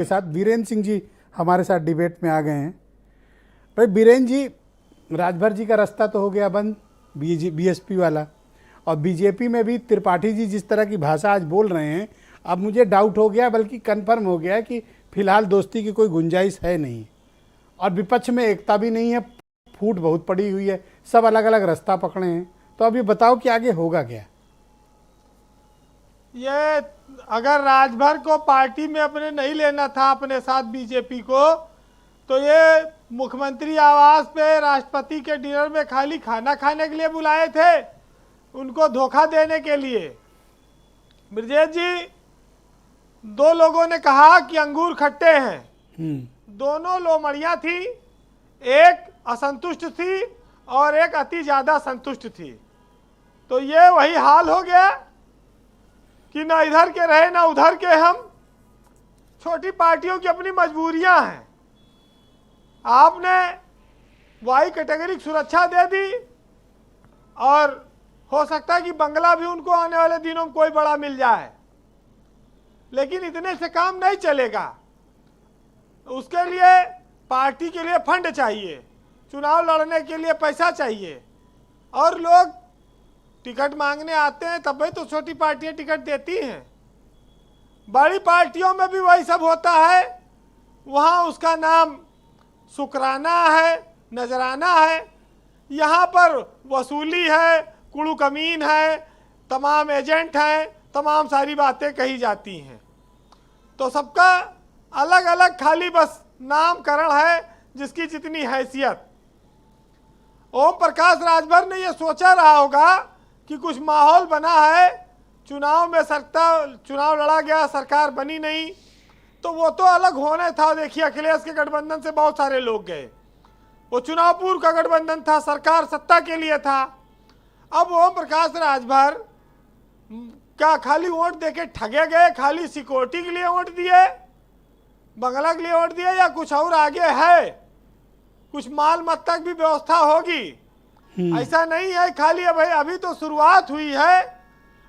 के साथ वीरेंद्र सिंह जी हमारे साथ डिबेट में आ गए हैं। भाई वीरेंद्र जी, राजभर जी का रास्ता तो हो गया बंद, बीएसपी वाला, और बीजेपी में भी त्रिपाठी जी जिस तरह की भाषा आज बोल रहे हैं, अब मुझे डाउट हो गया, बल्कि कंफर्म हो गया कि फिलहाल दोस्ती की कोई गुंजाइश है नहीं, और विपक्ष में एकता भी नहीं है, फूट बहुत पड़ी हुई है, सब अलग अलग रास्ता पकड़े हैं। तो अब ये बताओ कि आगे होगा क्या? ये अगर राजभर को पार्टी में अपने नहीं लेना था अपने साथ बीजेपी को, तो ये मुख्यमंत्री आवास पे राष्ट्रपति के डिनर में खाली खाना खाने के लिए बुलाए थे, उनको धोखा देने के लिए। ब्रजेश जी, दो लोगों ने कहा कि अंगूर खट्टे हैं, दोनों लोमड़ियां थी, एक असंतुष्ट थी और एक अति ज्यादा संतुष्ट थी। तो ये वही हाल हो गया कि ना इधर के रहे ना उधर के हम। छोटी पार्टियों की अपनी मजबूरियां हैं। आपने वाई कैटेगरी की सुरक्षा दे दी, और हो सकता है कि बंगला भी उनको आने वाले दिनों में कोई बड़ा मिल जाए, लेकिन इतने से काम नहीं चलेगा। उसके लिए पार्टी के लिए फंड चाहिए, चुनाव लड़ने के लिए पैसा चाहिए, और लोग टिकट मांगने आते हैं, तब भी तो छोटी पार्टियां टिकट देती हैं। बड़ी पार्टियों में भी वही सब होता है, वहाँ उसका नाम शुक्राना है, नजराना है, यहाँ पर वसूली है, कुड़ू कमीन है, तमाम एजेंट हैं, तमाम सारी बातें कही जाती हैं। तो सबका अलग अलग खाली बस नामकरण है, जिसकी जितनी हैसियत। ओम प्रकाश राजभर ने यह सोचा रहा होगा कि कुछ माहौल बना है, चुनाव में चुनाव लड़ा गया, सरकार बनी नहीं, तो वो तो अलग होना था। देखिए, अखिलेश के गठबंधन से बहुत सारे लोग गए, वो चुनाव पूर्व का गठबंधन था, सरकार सत्ता के लिए था। अब ओम प्रकाश राजभर क्या खाली वोट देके ठगे गए? खाली सिक्योरिटी के लिए वोट दिए, बंगला के लिए वोट दिए, या कुछ और आगे है? कुछ माल मत्ता की भी व्यवस्था होगी, ऐसा नहीं है खाली। अभी तो शुरुआत हुई है,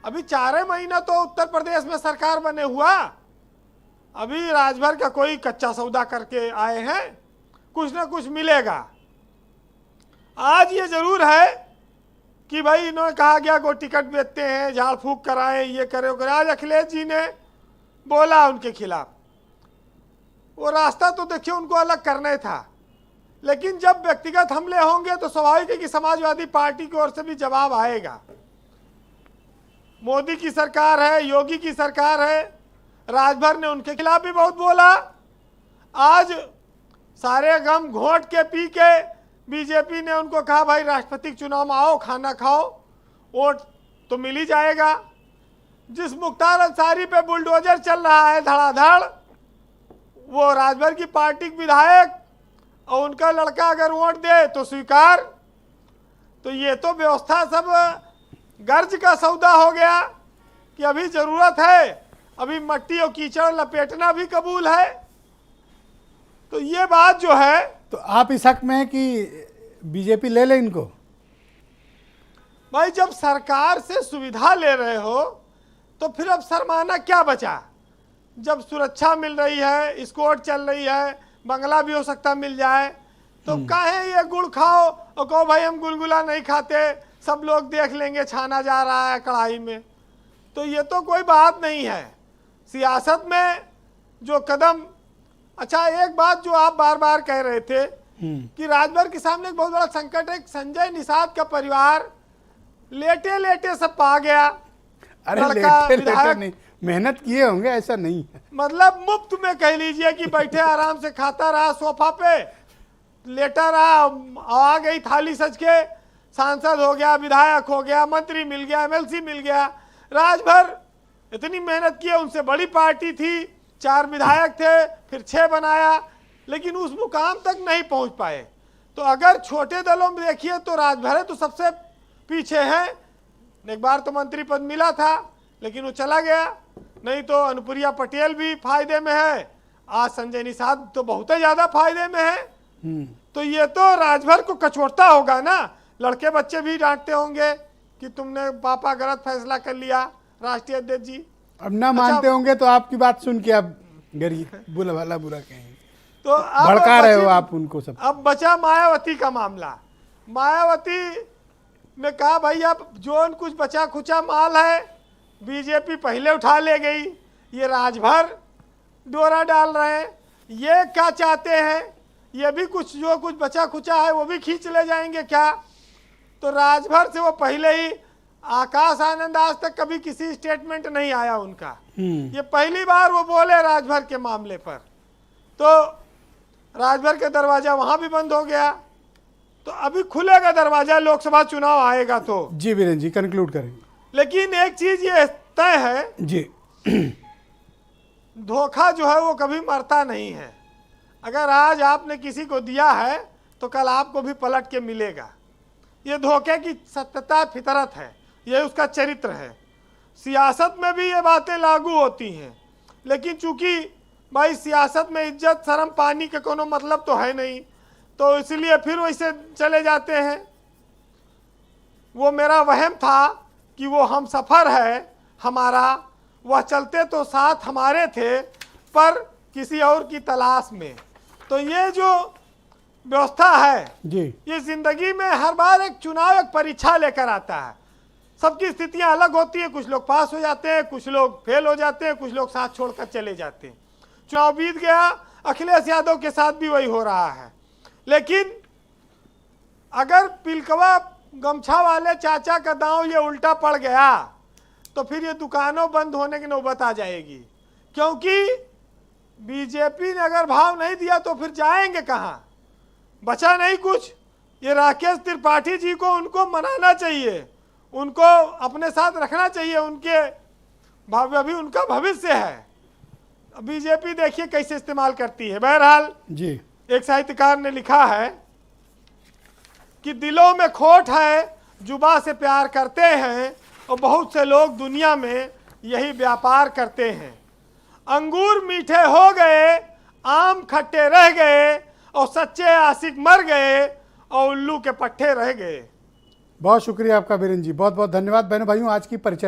अभी 4 महीना तो उत्तर प्रदेश में सरकार बने हुआ, अभी राजभर का कोई कच्चा सौदा करके आए हैं, कुछ ना कुछ मिलेगा। आज ये जरूर है कि भाई इन्होंने कहा गया को टिकट बेचते हैं, झाड़ फूक कराएं, ये करे करे। आज अखिलेश जी ने बोला उनके खिलाफ, वो रास्ता तो देखिए उनको अलग करना था, लेकिन जब व्यक्तिगत हमले होंगे तो स्वाभाविक है कि समाजवादी पार्टी की ओर से भी जवाब आएगा। मोदी की सरकार है, योगी की सरकार है, राजभर ने उनके खिलाफ भी बहुत बोला। आज सारे गम घोंट के पी के बीजेपी ने उनको कहा भाई राष्ट्रपति चुनाव में आओ, खाना खाओ, वोट तो मिल ही जाएगा। जिस मुख्तार अंसारी पे बुलडोजर चल रहा है धड़ाधड़, वो राजभर की पार्टी के विधायक, और उनका लड़का अगर वोट दे तो स्वीकार। तो ये तो व्यवस्था सब गर्ज का सौदा हो गया कि अभी जरूरत है, अभी मट्टी और कीचड़ लपेटना भी कबूल है। तो ये बात जो है, तो आप इस हक में हैं कि बीजेपी ले ले इनको? भाई जब सरकार से सुविधा ले रहे हो तो फिर अब शर्माना क्या बचा? जब सुरक्षा मिल रही है, स्कोर चल रही है, बंगला भी हो सकता मिल जाए, तो काहे ये गुड़ खाओ और कहो भाई हम गुलगुला नहीं खाते, सब लोग देख लेंगे छाना जा रहा है कढ़ाई में। तो ये तो कोई बात नहीं है सियासत में जो कदम। अच्छा, एक बात जो आप बार बार कह रहे थे कि राजभर के सामने एक बहुत बड़ा संकट है, संजय निषाद का परिवार लेटे लेटे सब पा गया। अरे लेटे नहीं, मेहनत किए होंगे, ऐसा नहीं है। मतलब मुफ्त में कह लीजिए कि बैठे आराम से खाता रहा, सोफा पे लेटा रहा, आ गई थाली सज के, सांसद हो गया, विधायक हो गया, मंत्री मिल गया, एमएलसी मिल गया। राजभर इतनी मेहनत की, उनसे बड़ी पार्टी थी, 4 विधायक थे, फिर 6 बनाया, लेकिन उस मुकाम तक नहीं पहुंच पाए। तो अगर छोटे दलों में देखिए तो राजभर तो सबसे पीछे है। एक बार तो मंत्री पद मिला था, लेकिन वो चला गया। नहीं तो अनुप्रिया पटेल भी फायदे में है, आज संजय निषाद तो बहुत ही ज्यादा फायदे में है। तो ये तो राजभर को कचोटता होगा ना, लड़के बच्चे भी डांटते होंगे कि तुमने पापा गलत फैसला कर लिया राष्ट्रीय अध्यक्ष जी। अब ना मानते होंगे तो आपकी बात सुन के अब गरीब बुला भला बुरा कहें, तो अब भड़का रहे हो बची- आप उनको सब। अब बचा मायावती का मामला। मायावती ने कहा भाई अब जो कुछ बचा खुचा माल है बीजेपी पहले उठा ले गई, ये राजभर डोरा डाल रहे हैं, ये क्या चाहते हैं, ये भी कुछ जो कुछ बचा खुचा है वो भी खींच ले जाएंगे क्या। तो राजभर से वो पहले ही, आकाश आनंद आज तक कभी किसी स्टेटमेंट नहीं आया उनका, ये पहली बार वो बोले राजभर के मामले पर। तो राजभर के दरवाजा वहां भी बंद हो गया, तो अभी खुलेगा दरवाजा लोकसभा चुनाव आएगा तो। जी वीरेंद्र जी कंक्लूड करेंगे। लेकिन एक चीज ये तय है, जी धोखा जो है वो कभी मरता नहीं है। अगर आज आपने किसी को दिया है तो कल आपको भी पलट के मिलेगा। ये धोखे की सत्यता फितरत है, ये उसका चरित्र है। सियासत में भी ये बातें लागू होती हैं, लेकिन चूंकि भाई सियासत में इज्जत शर्म पानी का कोनो मतलब तो है नहीं, तो इसलिए फिर वैसे चले जाते हैं। वो मेरा वहम था कि वो हम सफ़र है हमारा, वह चलते तो साथ हमारे थे पर किसी और की तलाश में। तो ये जो व्यवस्था है जी ये जिंदगी में हर बार एक चुनाव एक परीक्षा लेकर आता है। सबकी स्थितियां अलग होती है, कुछ लोग पास हो जाते हैं, कुछ लोग फेल हो जाते हैं, कुछ लोग साथ छोड़कर चले जाते हैं। चुनाव बीत गया, अखिलेश यादव के साथ भी वही हो रहा है। लेकिन अगर पिलकवा गमछा वाले चाचा का दांव ये उल्टा पड़ गया तो फिर ये दुकानों बंद होने की नौबत आ जाएगी, क्योंकि बीजेपी ने अगर भाव नहीं दिया तो फिर जाएंगे कहाँ, बचा नहीं कुछ। ये राकेश त्रिपाठी जी को उनको मनाना चाहिए, उनको अपने साथ रखना चाहिए, उनके अभी उनका भविष्य है। बीजेपी देखिए कैसे इस्तेमाल करती है। बहरहाल जी एक साहित्यकार ने लिखा है कि दिलों में खोट है, जुबा से प्यार करते हैं और बहुत से लोग दुनिया में यही व्यापार करते हैं। अंगूर मीठे हो गए, आम खट्टे रह गए और सच्चे आशिक मर गए और उल्लू के पट्टे रह गए। बहुत शुक्रिया आपका वीरेंद्र जी, बहुत बहुत धन्यवाद। बहनों भाइयों आज की परिचय